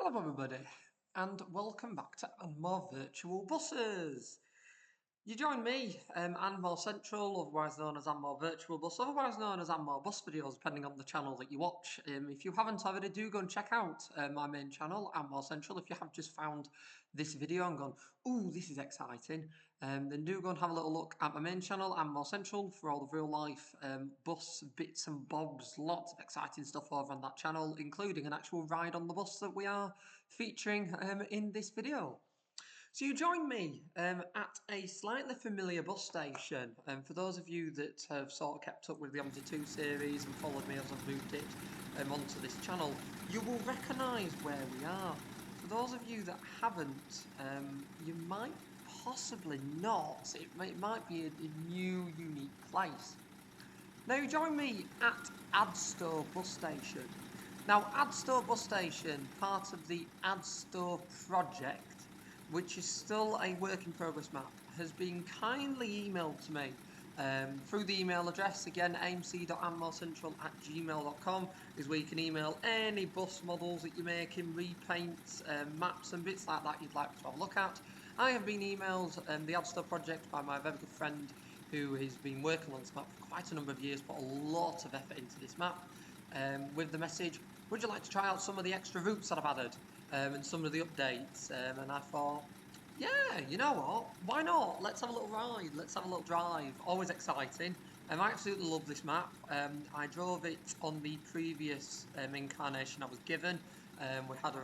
Hello everybody, and welcome back to more Virtual Buses. You join me, Anmore Central, otherwise known as Anmore Virtual Bus, otherwise known as Anmore Bus Videos, depending on the channel that you watch. If you haven't already, do go and check out my main channel, Anmore Central. If you have just found this video and gone, ooh, this is exciting, then do go and have a little look at my main channel, Anmore Central, for all the real-life bus bits and bobs. Lots of exciting stuff over on that channel, including an actual ride on the bus that we are featuring in this video. So you join me at a slightly familiar bus station. For those of you that have sort of kept up with the OMSI 2 series and followed me as I've moved it onto this channel, you will recognise where we are. For those of you that haven't, you might possibly not. It might be a new, unique place. Now you join me at Adstow bus station. Now Adstow bus station, part of the Adstow project, which is still a work in progress map, has been kindly emailed to me through the email address. Again, amc.anmorecentral@gmail.com is where you can email any bus models that you're making, repaints, maps and bits like that you'd like to have a look at. I have been emailed the Adstow project by my very good friend who has been working on this map for quite a number of years, put a lot of effort into this map, with the message, would you like to try out some of the extra routes that I've added and some of the updates? And I thought, yeah, you know what, why not? Let's have a little ride, let's have a little drive. Always exciting. I absolutely love this map. I drove it on the previous incarnation I was given. We had a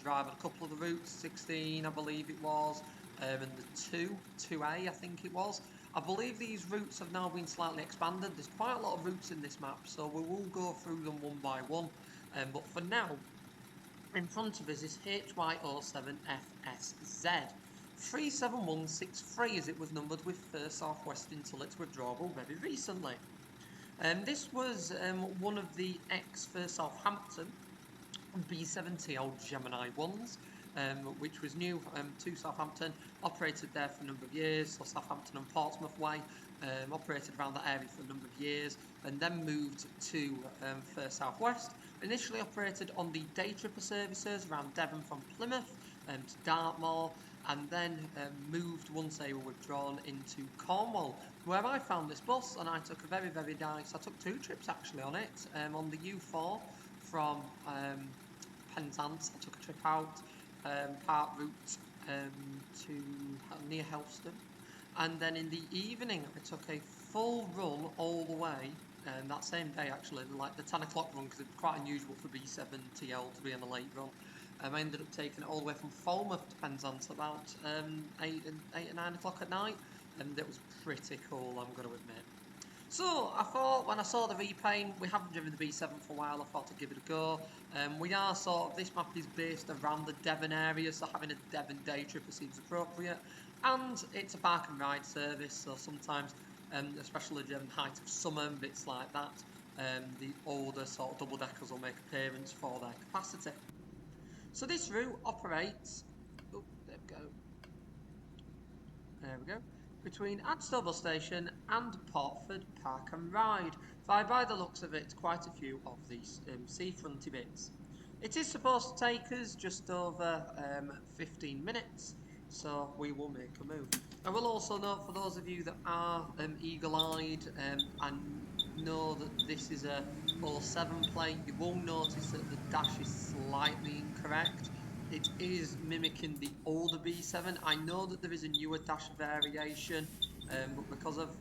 drive on a couple of the routes, 16 I believe it was, and the 2A I think it was. I believe these routes have now been slightly expanded. There's quite a lot of routes in this map, so we will go through them one by one. But for now, in front of us is HY07FSZ 37163 as it was numbered, with First South West until its withdrawal very recently. This was one of the ex-First Southampton B7TL Gemini ones, which was new to Southampton, operated there for a number of years, so Southampton and Portsmouth way, operated around that area for a number of years, and then moved to First South West. Initially operated on the day tripper services around Devon from Plymouth to Dartmoor, and then moved once they were withdrawn into Cornwall, where I found this bus, and I took a very, very nice, I took 2 trips actually on it, on the U4 from Penzance. I took a trip out part route to near Helston, and then in the evening I took a full run all the way, that same day actually, like the 10 o'clock run, because it's quite unusual for B7TL to be on a late run. I ended up taking it all the way from Falmouth to Penzance about 8 or 9 o'clock at night, and it was pretty cool, I'm going to admit. So I thought, when I saw the repaint, we haven't driven the B7 for a while, I thought I'd give it a go. We are sort of, this map is based around the Devon area, so having a Devon day tripper seems appropriate. And it's a park and ride service, so sometimes, especially during the height of summer and bits like that, the older sort of double deckers will make appearance for their capacity. So this route operates, oh, there we go. There we go. Between Adstow bus station and Portford Park and Ride. By the looks of it, quite a few of these seafronty bits. It is supposed to take us just over 15 minutes, so we will make a move. I will also note, for those of you that are eagle-eyed and know that this is a 07 plate, you will notice that the dash is slightly incorrect. It is mimicking the older B7. I know that there is a newer dash variation, but because of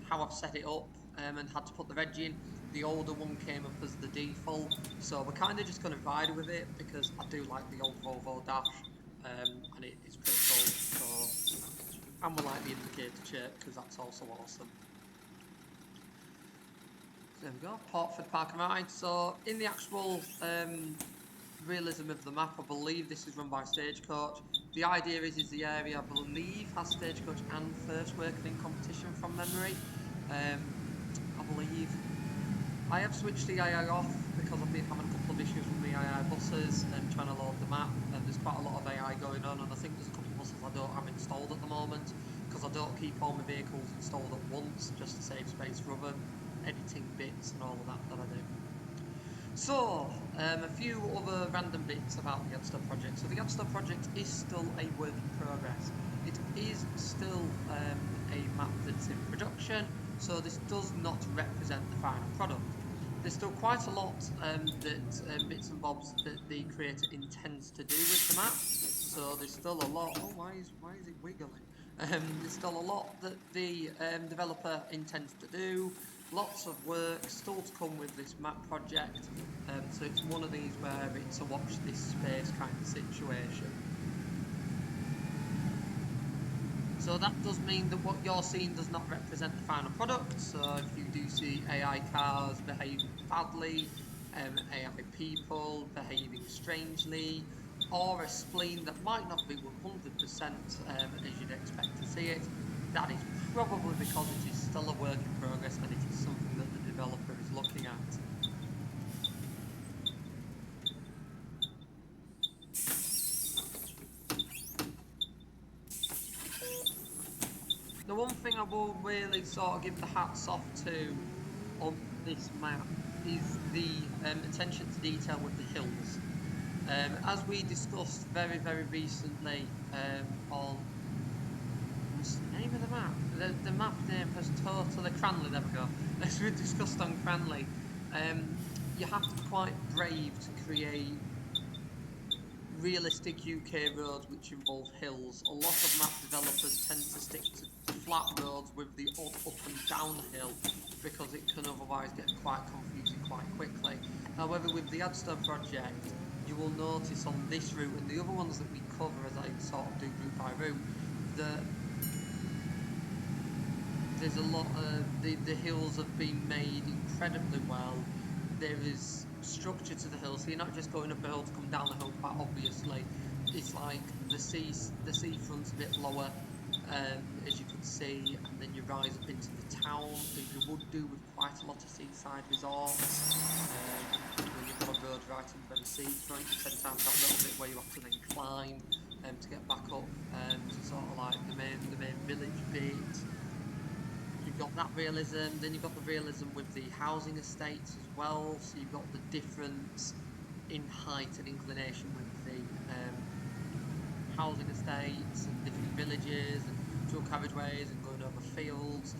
how I've set it up and had to put the reg in, the older one came up as the default. So we're kind of just going to ride with it, because I do like the old Volvo dash, and it's pretty cool. So, and we like the indicator chirp, because that's also awesome. There we go, Portford Park and Ride. So in the actual realism of the map, I believe this is run by Stagecoach. The idea is the area, I believe, has Stagecoach and First working in competition from memory. I believe. I have switched the AI off because I've been having a couple of issues with the AI buses and trying to load the map, and there's quite a lot of AI going on, and I think there's a couple of buses I don't have installed at the moment, because I don't keep all my vehicles installed at once, just to save space for other editing bits and all of that I do. So, A few other random bits about the Adstow project. So the Adstow project is still a work in progress. It is still a map that's in production, so this does not represent the final product. There's still quite a lot that bits and bobs that the creator intends to do with the map. So there's still a lot. Oh, why is it wiggling? There's still a lot that the developer intends to do. Lots of work still to come with this map project. So it's one of these where it's a watch this space kind of situation. So that does mean that what you're seeing does not represent the final product. So if you do see AI cars behaving badly, AI people behaving strangely, or a spleen that might not be 100% as you'd expect to see it, that is probably because it is still a work in progress and it is something that the developer is looking at. The one thing I will really sort of give the hats off to on this map is the attention to detail with the hills. As we discussed very recently on, what's the name of the map? The map name has totally Cranley. There we go. As we discussed on Cranley, you have to be quite brave to create realistic UK roads which involve hills. A lot of map developers tend to stick to flat roads with the odd up and downhill because it can otherwise get quite confusing quite quickly. However, with the Adstow project, you will notice on this route and the other ones that we cover as I sort of do route by route, that there's a lot of the hills have been made incredibly well. There is structure to the hill, so you're not just going up a hill to come down the hill quite obviously. It's like the seafront's a bit lower, as you could see, and then you rise up into the town as you would do with quite a lot of seaside resorts. When you've got a road right in the very seafront, you tend to have that little bit where you have to then climb to get back up to sort of like the main village bit. You've got that realism, then you've got the realism with the housing estates as well, so you've got the difference in height and inclination with the housing estates and different villages and dual carriageways and going over fields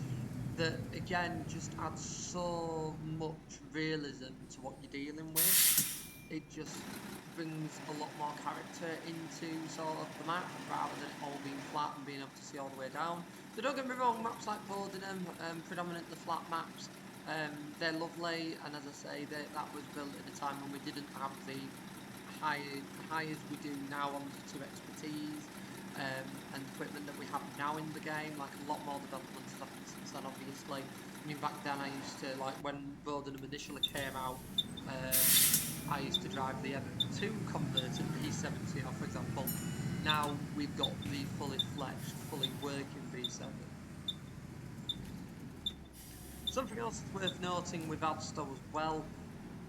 that again just adds so much realism to what you're dealing with. It just brings a lot more character into sort of the map rather than it all being flat and being able to see all the way down. So don't get me wrong, maps like Bodenham, predominantly flat maps, they're lovely, and as I say, that was built at a time when we didn't have the high as we do now on to expertise and equipment that we have now in the game. Like a lot more development has happened since then, obviously. I mean, back then I used to, like when Bodenham initially came out, I used to drive the M2 converted B7TL, for example. Now we've got the fully fledged, fully working B7. Something else that's worth noting with Adstow as well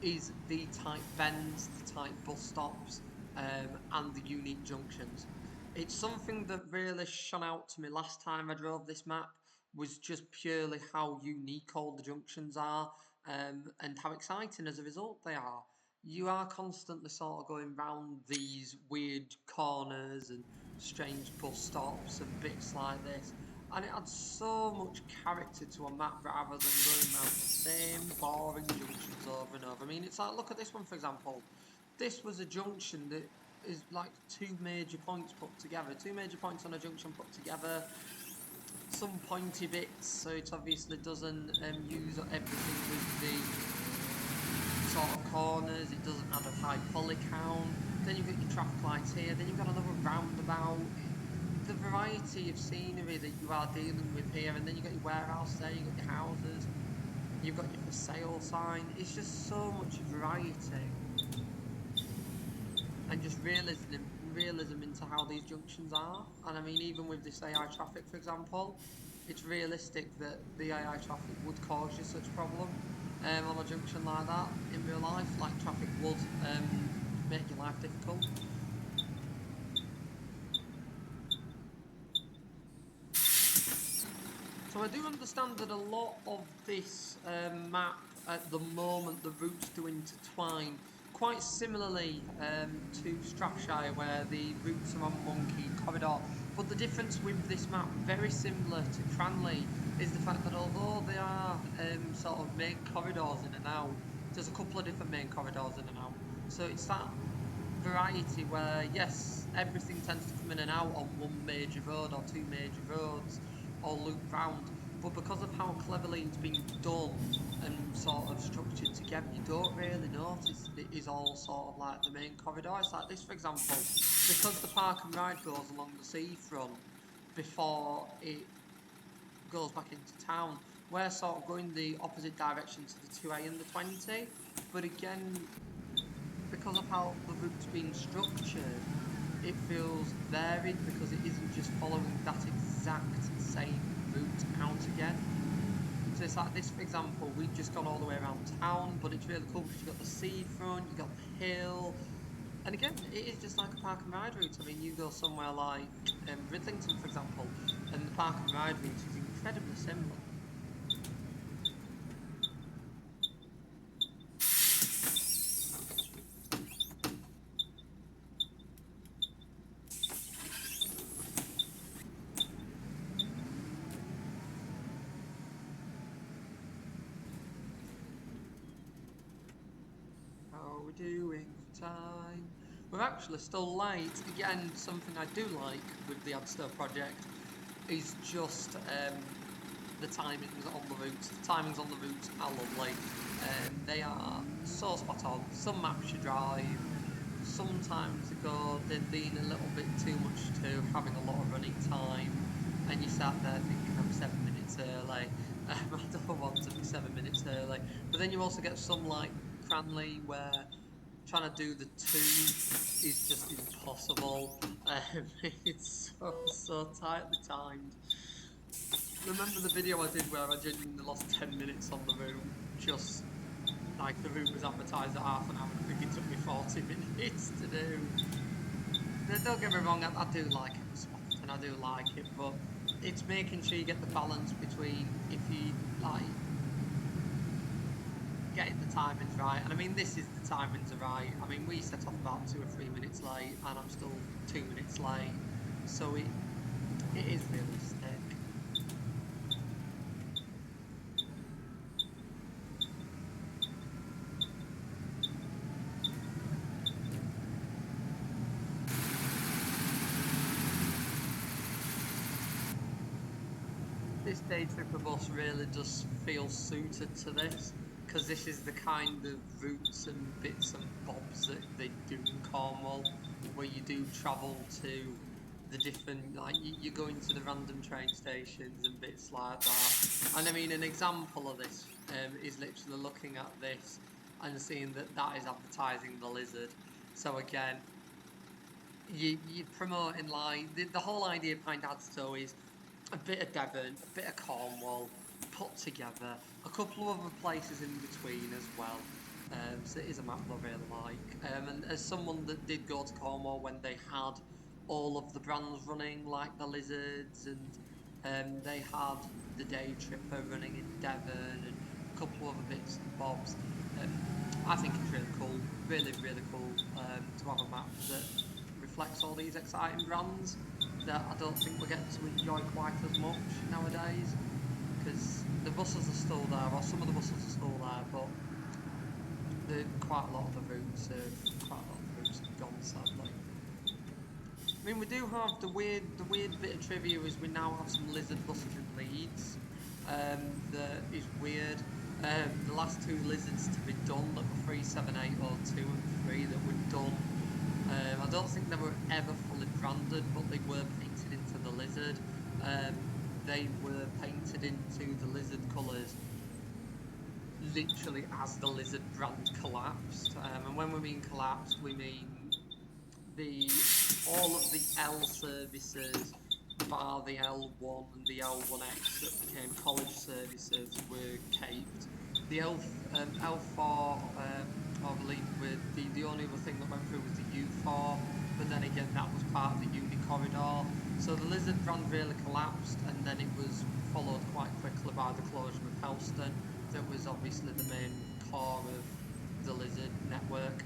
is the tight bends, the tight bus stops, and the unique junctions. It's something that really shone out to me last time I drove this map, was just purely how unique all the junctions are, and how exciting as a result they are. You are constantly sort of going round these weird corners and strange bus stops and bits like this, and it adds so much character to a map rather than going around the same boring junctions over and over. I mean, it's like, look at this one for example. This was a junction that is like two major points put together, two major points on a junction put together, some pointy bits, so it obviously doesn't use everything with the sort of corners, it doesn't have a high poly count. Then you've got your traffic lights here, then you've got another roundabout. The variety of scenery that you are dealing with here, and then you've got your warehouse there, you've got your houses, you've got your for sale sign. It's just so much variety and just realism into how these junctions are. And I mean, even with this AI traffic, for example, it's realistic that the AI traffic would cause you such problem on a junction like that in real life. Like traffic would make your life difficult. So I do understand that a lot of this map at the moment, the routes do intertwine quite similarly to Strathshire, where the routes are on Monkey Corridor. But the difference with this map, very similar to Cranley, is the fact that although they are sort of main corridors in and out, there's a couple of different main corridors in and out. So it's that variety where, yes, everything tends to come in and out on one major road or two major roads or loop round, but because of how cleverly it's been done and sort of structured together, you don't really notice it is all sort of like the main corridor. It's like this, for example, because the park and ride goes along the seafront before it goes back into town, we're sort of going the opposite direction to the 2A and the 20, but again, because of how the route's been structured, it feels varied because it isn't just following that exact same route out again. So it's like this, for example, we've just gone all the way around town, but it's really cool because you've got the seafront, you've got the hill, and again, it is just like a park and ride route. I mean, you go somewhere like Ridlington, for example, and the park and ride route is incredibly similar. How are we doing for time? We're actually still late. Again, something I do like with the Adstow project is just the timings on the routes. The timings on the routes are lovely. They are so spot on. Some maps you drive, sometimes they lean a little bit too much to having a lot of running time, and you sat there thinking I'm 7 minutes early. I don't want to be 7 minutes early. But then you also get some like Cranley where trying to do the two is just impossible. It's so tightly timed. Remember the video I did where I genuinely lost 10 minutes on the route? Just like the route was advertised at half an hour, I think it took me 40 minutes to do. Now, don't get me wrong, I do like it and I do like it, but it's making sure you get the balance between if you like getting the timings right. And I mean, this is the timings are right. I mean, we set off about 2 or 3 minutes late, and I'm still 2 minutes late, so it is realistic. This day tripper bus really does feel suited to this, because this is the kind of routes and bits and bobs that they do in Cornwall, where you do travel to the different, like you go into the random train stations and bits like that. And I mean, an example of this is literally looking at this and seeing that that is advertising the Lizard. So again, you're promoting like the whole idea behind Adstow is a bit of Devon, a bit of Cornwall put together, a couple of other places in between as well. So it is a map I really like. And as someone that did go to Cornwall when they had all of the brands running, like the Lizards, and they had the Day Tripper running in Devon, and a couple of other bits and bobs. I think it's really cool, really cool to have a map that reflects all these exciting brands that I don't think we're getting to enjoy quite as much nowadays, because the buses are still there, or some of the buses are still there, but quite a lot of the routes have gone, sadly. I mean, we do have the weird bit of trivia is we now have some Lizard buses in Leeds. That is weird. The last two Lizards to be done that were 37802 and 3 that were done. I don't think they were ever fully branded, but they were painted into the Lizard. They were painted into the Lizard colours literally as the Lizard brand collapsed. And when we mean collapsed, we mean all of the L services, bar the L1 and the L1X that became college services, were caped. The L4, I believe, the only other thing that went through was the U4, but then again that was part of the Uni corridor. So the Lizard brand really collapsed, and then it was followed quite quickly by the closure of Helston. That was obviously the main core of the Lizard network.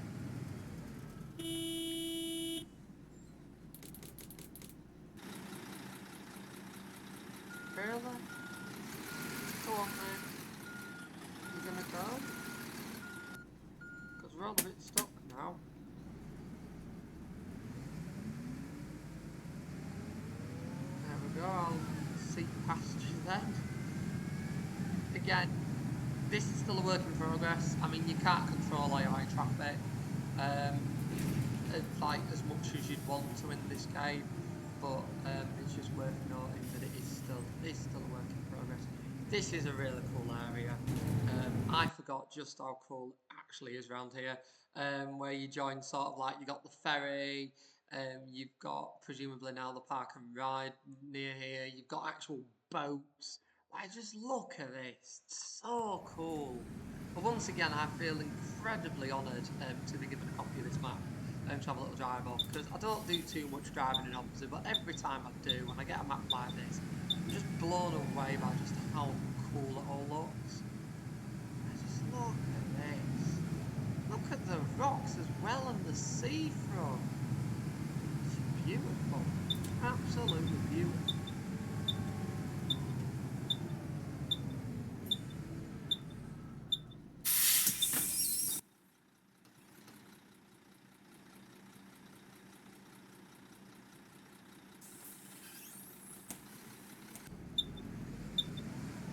Really? Go on then. You're gonna go? Because we're all a bit stuck now. There we go, I'll see past you then. Again, this is still a work in progress. I mean, you can't control AI traffic like as much as you'd want to in this game, but it's just worth noting that it is still a work in progress. This is a really cool area. I forgot just how cool it actually is around here. Where you join sort of like, you got the ferry, you've got presumably now the park and ride near here, you've got actual boats. Like, just look at this, it's so cool. But once again, I feel incredibly honoured to be given a copy of this map and to have a little drive off, because I don't do too much driving in OMSI, but every time I do, when I get a map like this, I'm just blown away by just how cool it all looks. Just look at this. Look at the rocks as well and the seafront. It's beautiful. Absolutely beautiful.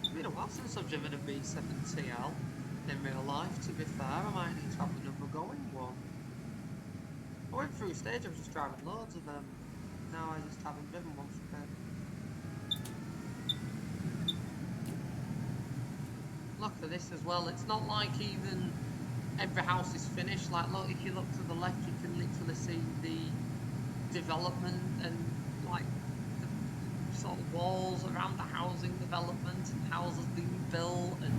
It's been a while since I've driven a B7TL in real life, to be fair. I might need to have another going one. I went through a stage of just driving loads of them. Now I just haven't driven one for a bit. Look at this as well. It's not like even every house is finished. Like, look, if you look to the left, you can literally see the development and like the sort of walls around the housing development and houses being built. And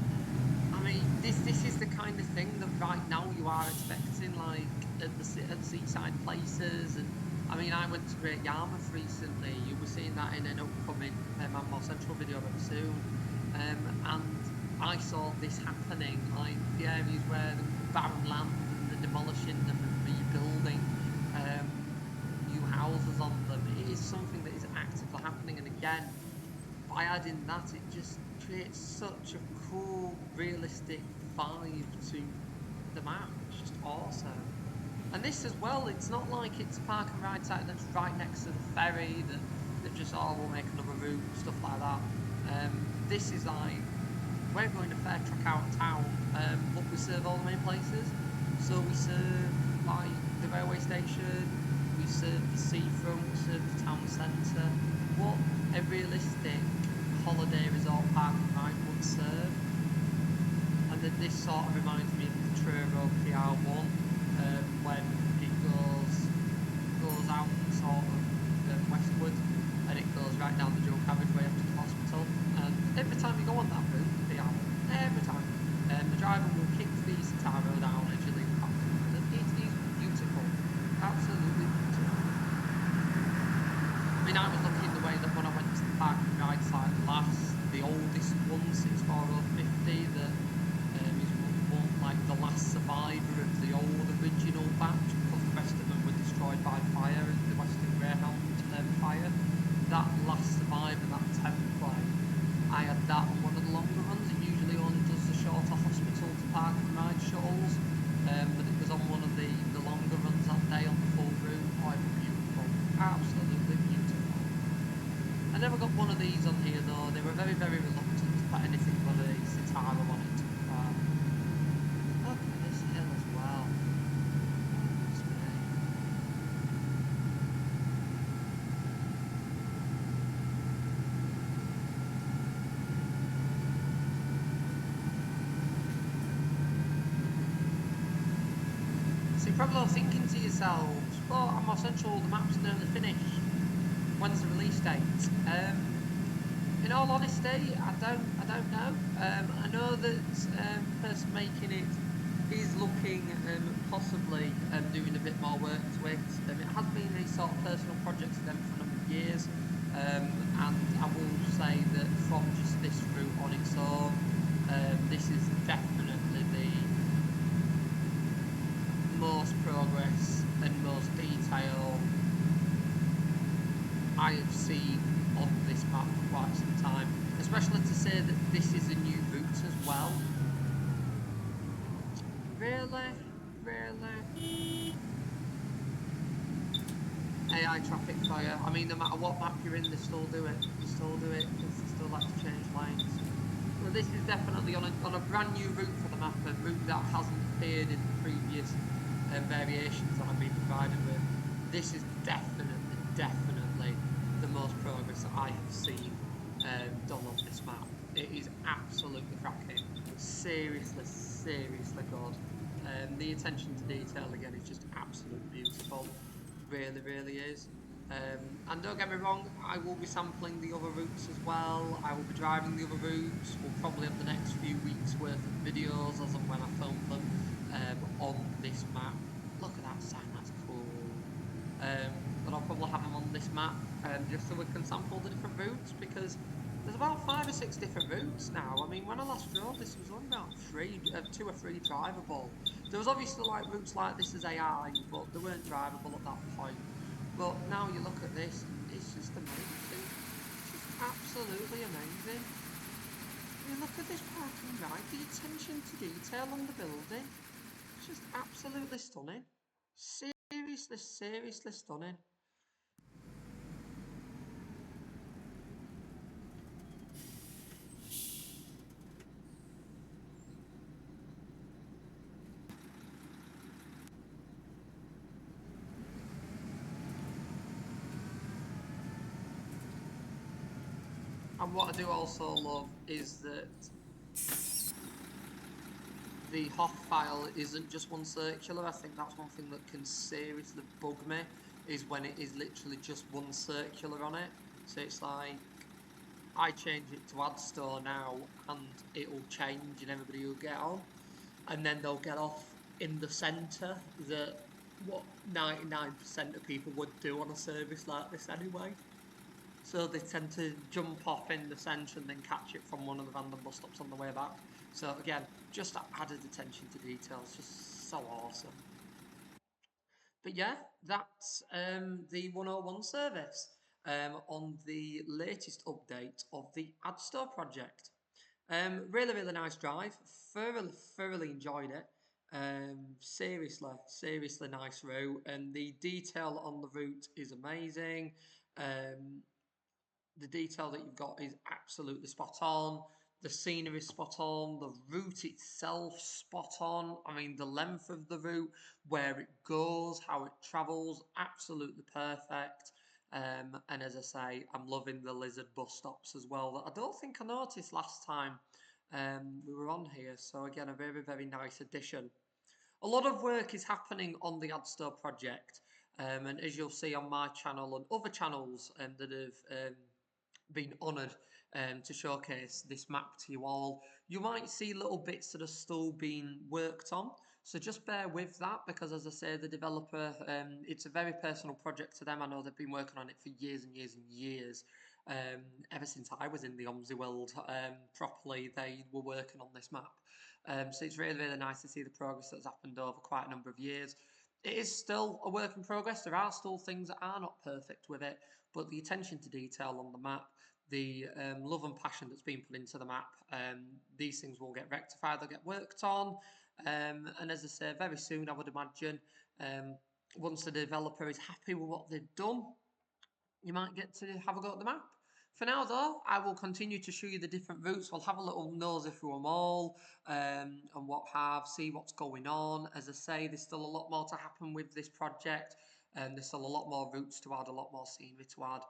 I mean, this is the kind of thing that right now you are expecting, like at seaside places. And I mean, I went to Great Yarmouth recently. You'll be seeing that in an upcoming More Central video very soon. And I saw this happening, like the areas where the barren land and the demolishing them and rebuilding new houses on them. It is something that is actively happening, and again, by adding that, it just creates such a cool, realistic vibe to the map. It's just awesome. And this as well, it's not like it's a park and ride site that's right next to the ferry that just, oh, we'll make another route, stuff like that. This is like, we're going to fair track out of town, but we serve all the main places. So we serve like the railway station, we serve the seafront, we serve the town centre. What a realistic holiday resort park and ride would serve. And then this sort of reminds me of the Truro PR1, when it goes out sort of westward, and it goes right down the dual carriageway up to the hospital. And every time you go on that route, every time, the driver will kick the Adstow road down as you leave the park. It is beautiful, absolutely beautiful. I mean, I was lucky in the way that when I went to the park and ride site last, the oldest one since 4050, that is one, like the last survivor of the old original batch, because the rest of them were destroyed by fire, the Western Greyhound fire. That last survivor, that template, I had that on one of the longer runs. It usually only does the shorter hospital to park and ride shuttles, but it was on one of the longer runs that day on the full route. Oh, beautiful, absolutely beautiful. I never got one of these on here though. They were very, very reluctant to put anything but a Citaro on it. Look at this hill as well. So you're probably all thinking to yourselves, well, I'm More Central, the map's nearly finished. When's the release date? In all honesty, I don't know. I know that the person making it is looking possibly doing a bit more work to it. It has been a sort of personal project for them for a number of years, and I will say that from just this route on its own, this is definitely the most progress and most detail I have seen on this map for quite some time. especially to say that this is a new route as well. Really? Really? AI traffic fire. I mean, no matter what map you're in, they still do it. They still do it because they still like to change lanes. So this is definitely on a brand new route for the map, a route that hasn't appeared in the previous variations that I've been provided with. This is definitely the most progress that I have seen done on this map. It is absolutely cracking. Seriously good. The attention to detail again is just absolutely beautiful. Really is. And don't get me wrong, I will be sampling the other routes as well. I will be driving the other routes. We'll probably have the next few weeks worth of videos as and when I film them on this map. Look at that sign, that's cool. But I'll probably have them on this map just so we can sample the different routes because there's about 5 or 6 different routes now. I mean, when I last drove this, was only about 2 or 3 drivable. There was obviously like routes like this as AI, but they weren't drivable at that point. But now you look at this, it's just amazing. It's just absolutely amazing. I mean, look at this parking ride, the attention to detail on the building. It's just absolutely stunning. Seriously stunning. And what I do also love is that the Hoth file isn't just one circular. I think that's one thing that can seriously bug me, is when it is literally just one circular on it. So it's like, I change it to Adstow now and it'll change and everybody will get on. And then they'll get off in the centre, that what 99% of people would do on a service like this anyway. So they tend to jump off in the centre and then catch it from one of the random bus stops on the way back. So again, just added attention to details, just so awesome. But yeah, that's the 101 service on the latest update of the Adstow project. Really nice drive. Thoroughly enjoyed it. Seriously nice route, and the detail on the route is amazing. The detail that you've got is absolutely spot on. The scenery is spot on. The route itself spot on. I mean, the length of the route, where it goes, how it travels, absolutely perfect. And as I say, I'm loving the lizard bus stops as well, that I don't think I noticed last time we were on here. So again, a very nice addition. A lot of work is happening on the Adstow project, and as you'll see on my channel and other channels that have been honoured to showcase this map to you all, you might see little bits that are still being worked on. So just bear with that, because as I say, the developer, it's a very personal project to them. I know they've been working on it for years and years. Ever since I was in the OMSI world properly, they were working on this map. So it's really nice to see the progress that's happened over quite a number of years. It is still a work in progress. There are still things that are not perfect with it, but the attention to detail on the map, the love and passion that's been put into the map, these things will get rectified, they'll get worked on, and as I say, very soon I would imagine, once the developer is happy with what they've done, you might get to have a go at the map. For now though, I will continue to show you the different routes. We'll have a little nosy through them all and what have, see what's going on. As I say, there's still a lot more to happen with this project, and there's still a lot more routes to add, a lot more scenery to add,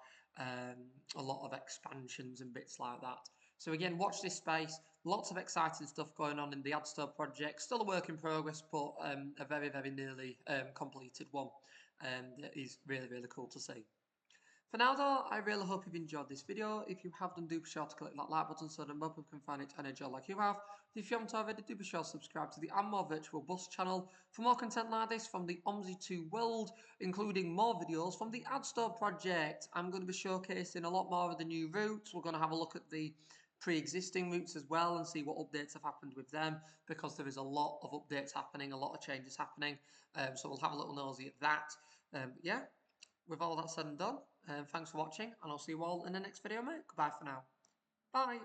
a lot of expansions and bits like that. So again, watch this space. Lots of exciting stuff going on in the Adstow project. Still a work in progress, but a very nearly completed one. That is really cool to see. For now though, I really hope you've enjoyed this video. If you have, then do be sure to click that like button so that more people can find it and enjoy like you have. If you haven't already, do be sure to subscribe to the And More Virtual Bus channel for more content like this from the OMSI 2 world, including more videos from the Adstow project. I'm going to be showcasing a lot more of the new routes. We're going to have a look at the pre-existing routes as well and see what updates have happened with them, because there is a lot of updates happening, a lot of changes happening. So we'll have a little nosy at that. Yeah. With all that said and done, thanks for watching, and I'll see you all in the next video, mate. Goodbye for now. Bye.